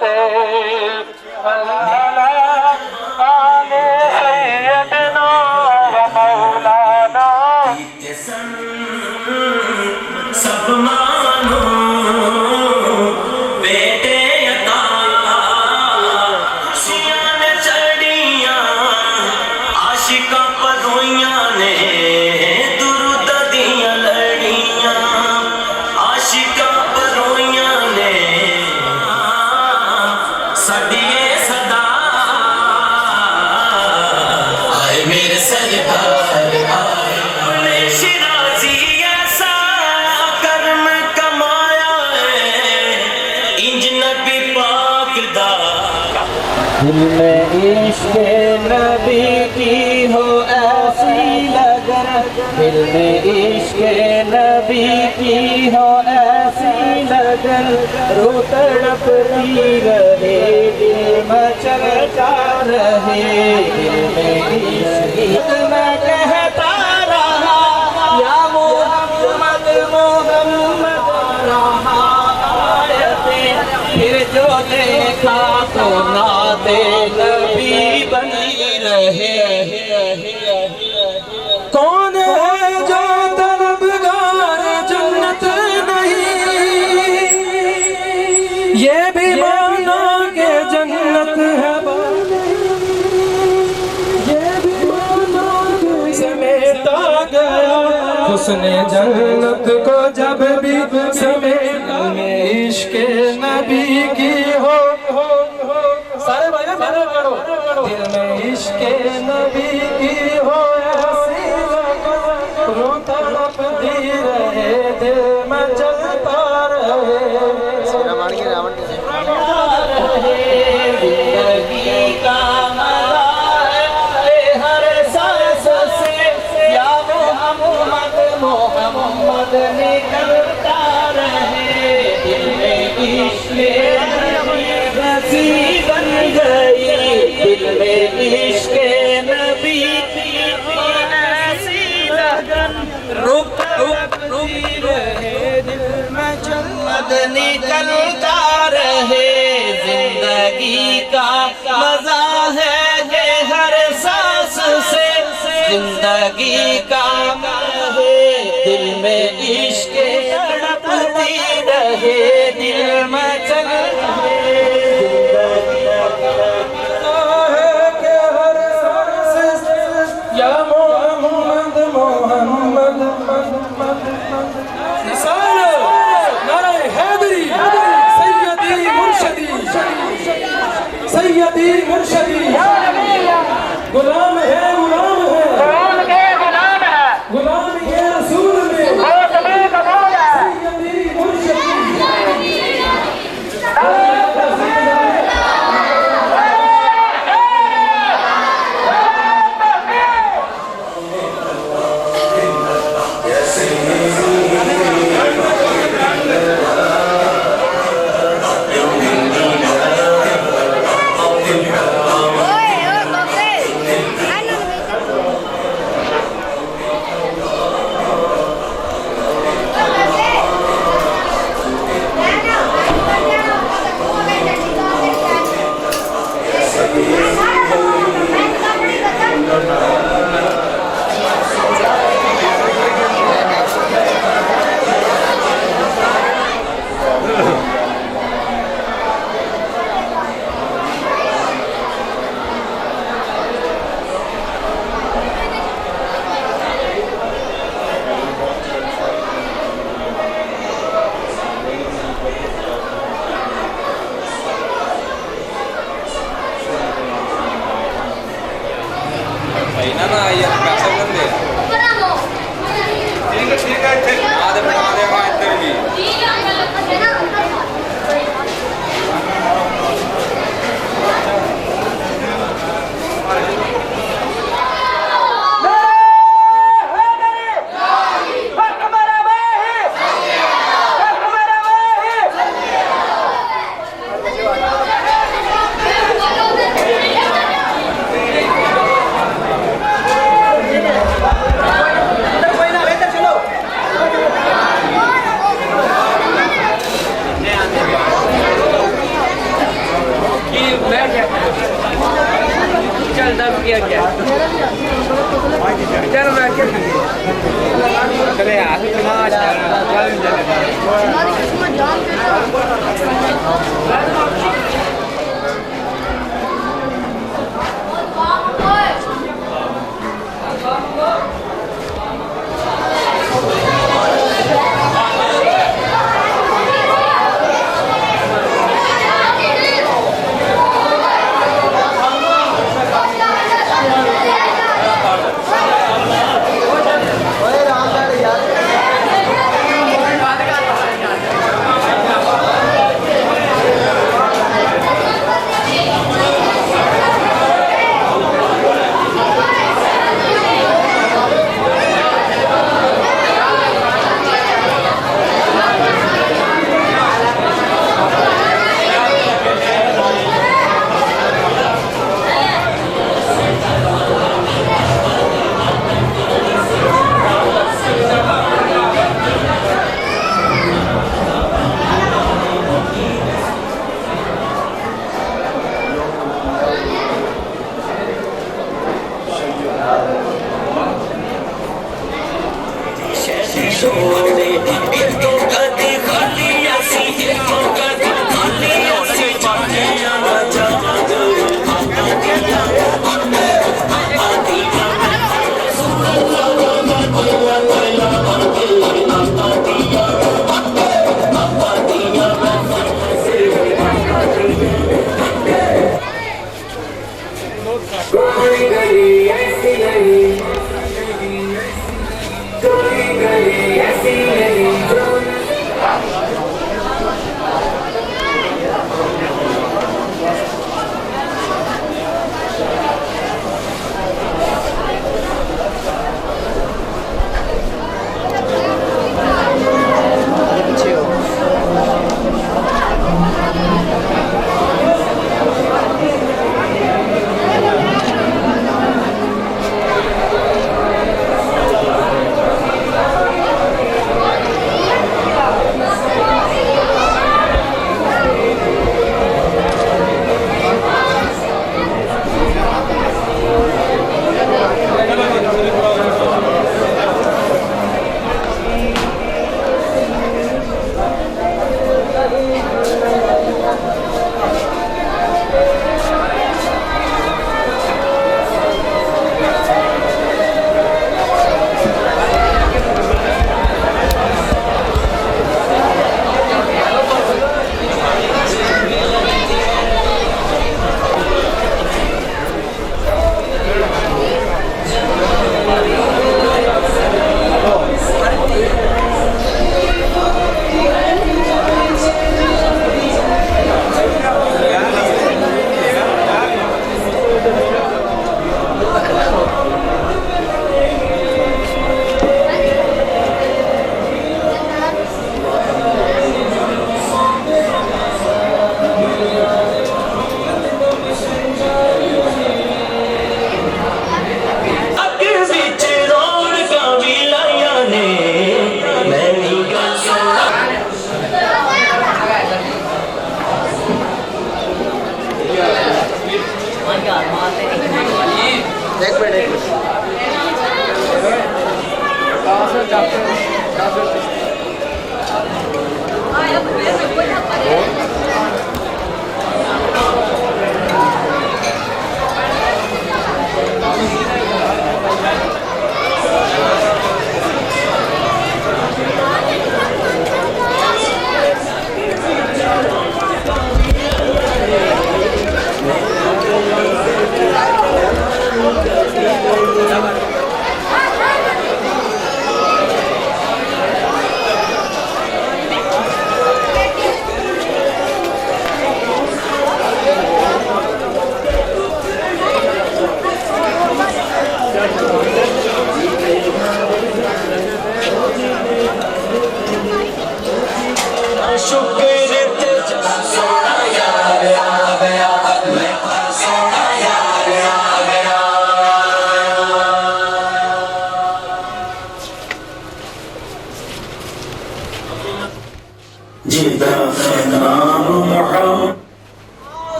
फतेह आले सैयदना व मौलाना सब मानो बेटे अता खुशियां ने चढ़ियां आशिकां परोइयां ने दुरूद दियां लड़ियां आशिकां परोइयां ने सदिए सदा आए मेरे सरकार आए शिराजी ऐसा कर्म कमाया है इंज नबी पाक दा दिल में इश्क नबी की हो ऐसी लगन दिल में इश्क नबी की हो ऐसी लगन रो तड़पती रहे दिल मचलता रहे दिल में इश्क मैं कहता रहा या मोहम्मद मोहम्मद रहा आयतें फिर जो देखा तो नाते नबी बनी रहे कौन है जो तलबगार जन्नत नहीं ये भी माना के जन्नत है ये भी माना के समेटा गया उसने जन्नत को जब भी समेटा में इश्क नबी की हो सारे भाई मेरे करो दिल में इश्क नबी की हो ऐसी लगन रो तड़पती रहे दिल में चलता रहे जिंदगी का मजा है हर सांस से या मोहम्मद मोहम्मद निकलता रहे दिल में इश्क नबी बन गई दिल में इश्क नबी की ऐसी लगन रुक रुक रुक रहे दिल में जन्नत निकलता रहे जिंदगी का मजा है ये हर सांस से जिंदगी का है दिल में इश्क तड़पती रहे दिल में चलता या मोहम्मद मोहम्मद नारे हैदरी सैयदी मुर्शदी सैयदी मुर्शदी गुलाम है गुलाम है गुलाम के रसूल में सैयदी मुर्शदी क्या क्या चलो मैं क्या चले यार हमारी किस्मत जानते हैं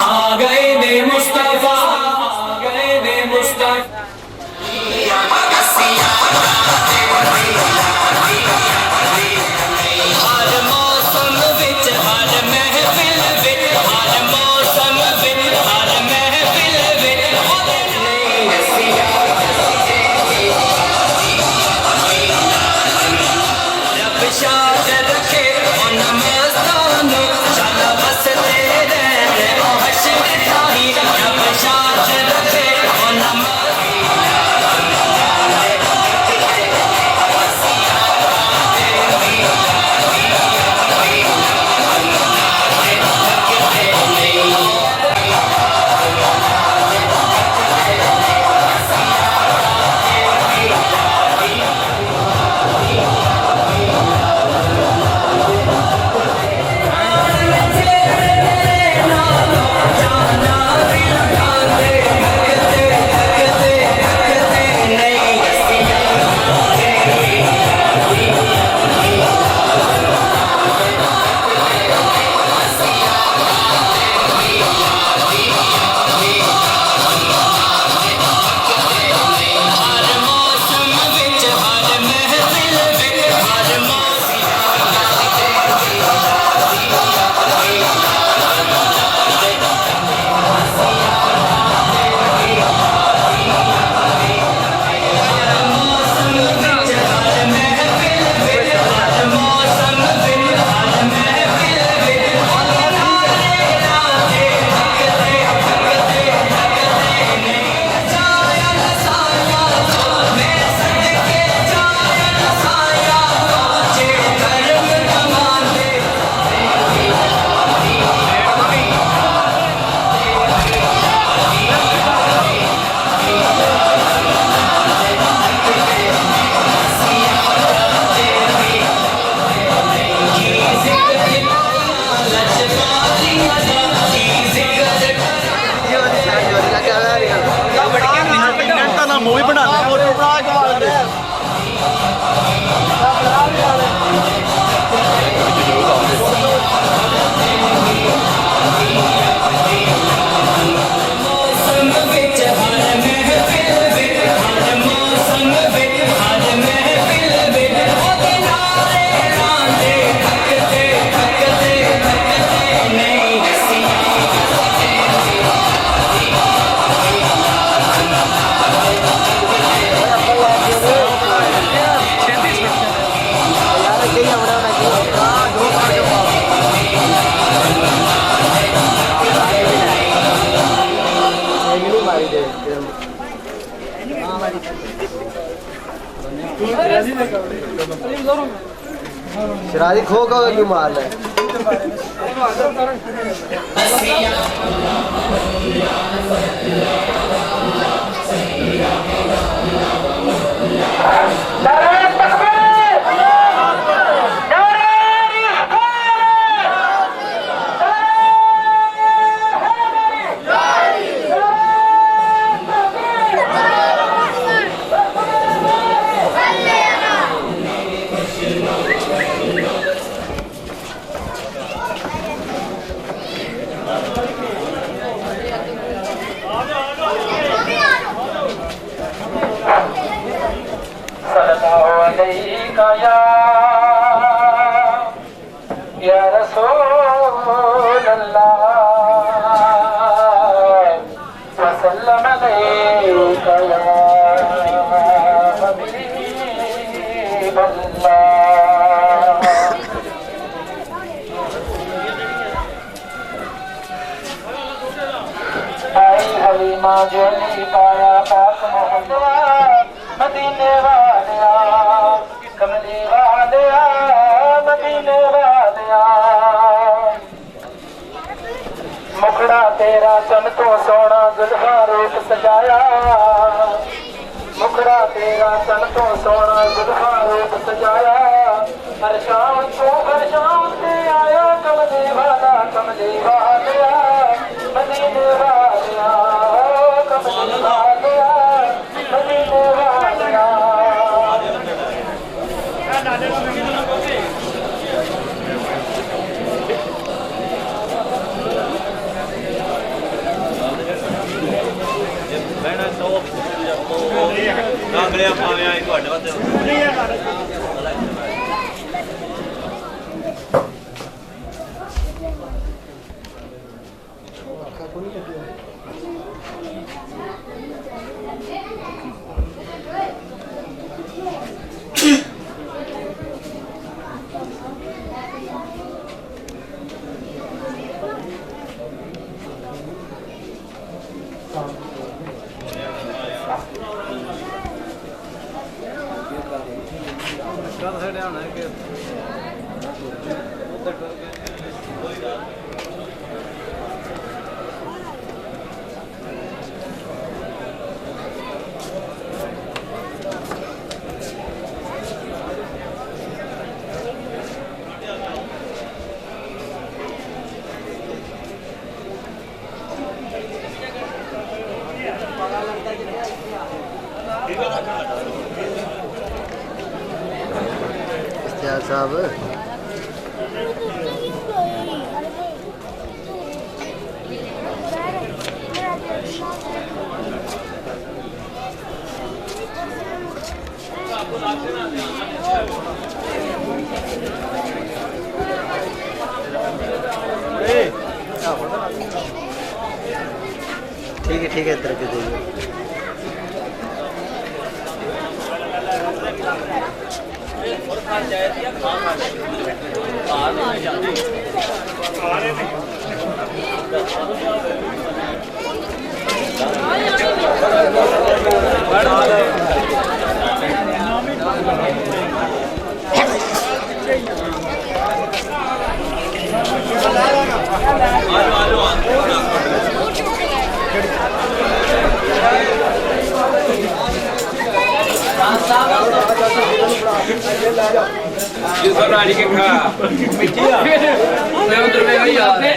आ गए ने मुस्तफा, आ गए ने मुस्तफा। हर मौसम विच हर महफिल विच, हर मौसम विच हर महफिल विच रब शाद रखे उन मस्तानों, चल बसते रहने ओ हश्र थाही। रब शाद रखे उन मूवी बना शराजी खो का क्यों मार रहा है? या रसूल अल्लाह वसल्लम अलैका या हबीब अल्लाह। आई हलीमा जली पाया पाक मोहम्मद मदीने वालिया, कमली वालिया मदीने वालिया। मुखड़ा तेरा चन तो सोना जुल्फा रूप सजाया, मुखड़ा तेरा चन तो सोना जुल्फा रूप सजाया। हर शाम से आया कमली वाला, कमली वालिया मदीने वालिया, कमली वालिया मदीने वालिया। इश्तियाक साहब ठीक है इधर के देखिए रानी के खा मैं उधर में गई आपने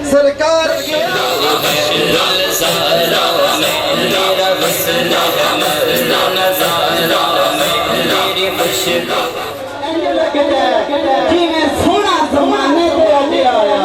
सरकार सोना जमाने दे आया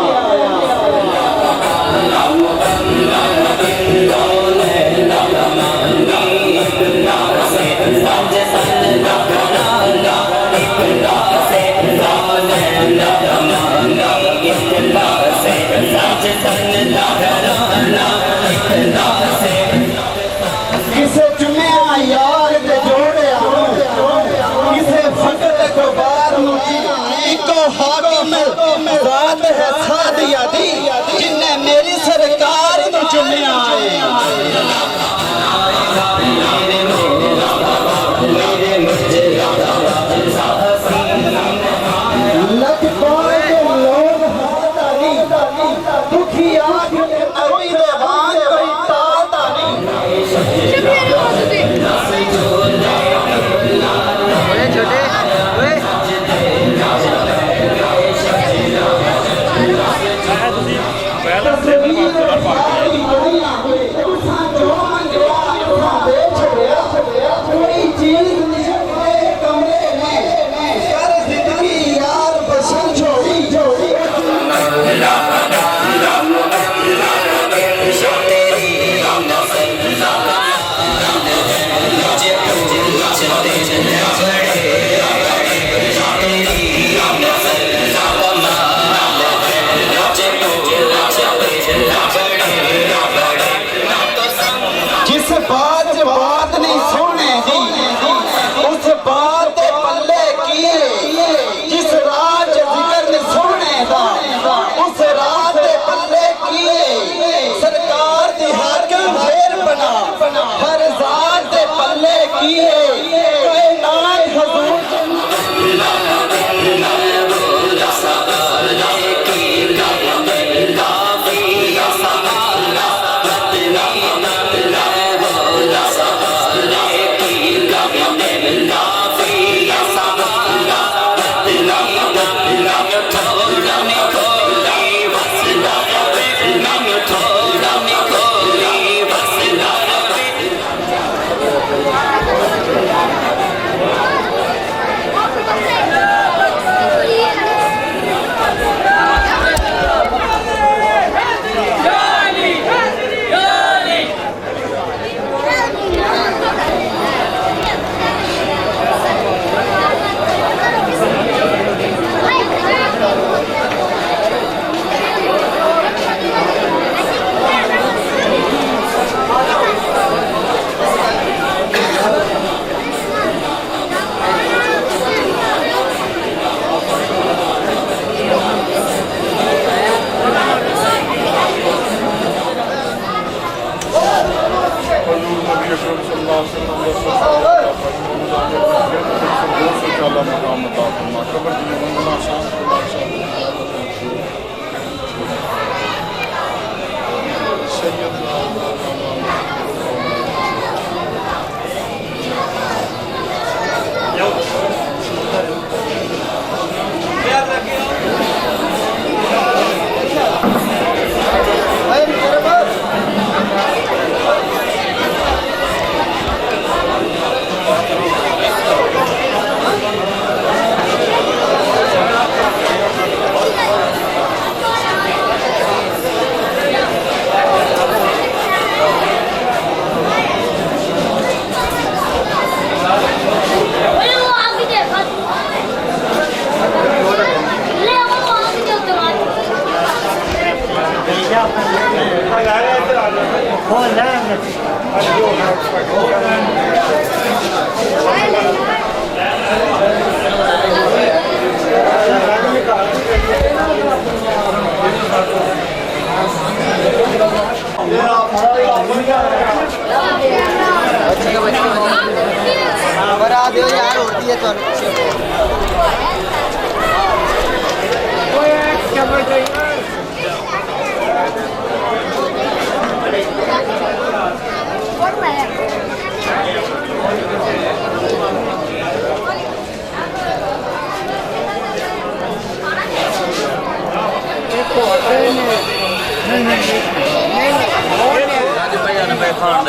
किसे चुनिया यार ते जोड़े किसे फकत को बार इको हाकिम जात है सादिया दी जिन्ने मेरी सरकार नु चुनिया लख पाए लोग हादारी दुखी आंख नवी दे वांग बात नहीं सुने दी उस बात पल्ले किए जिस राज जिक्र सुने दा उस रात पल्ले किए सरकार दी हाकिम फेर बना हर जात दे पल्ले किए कायनात हुजूर ओए वो आगे देखा ले वो आगे जो बरा दो यार होती है तो कौन है खान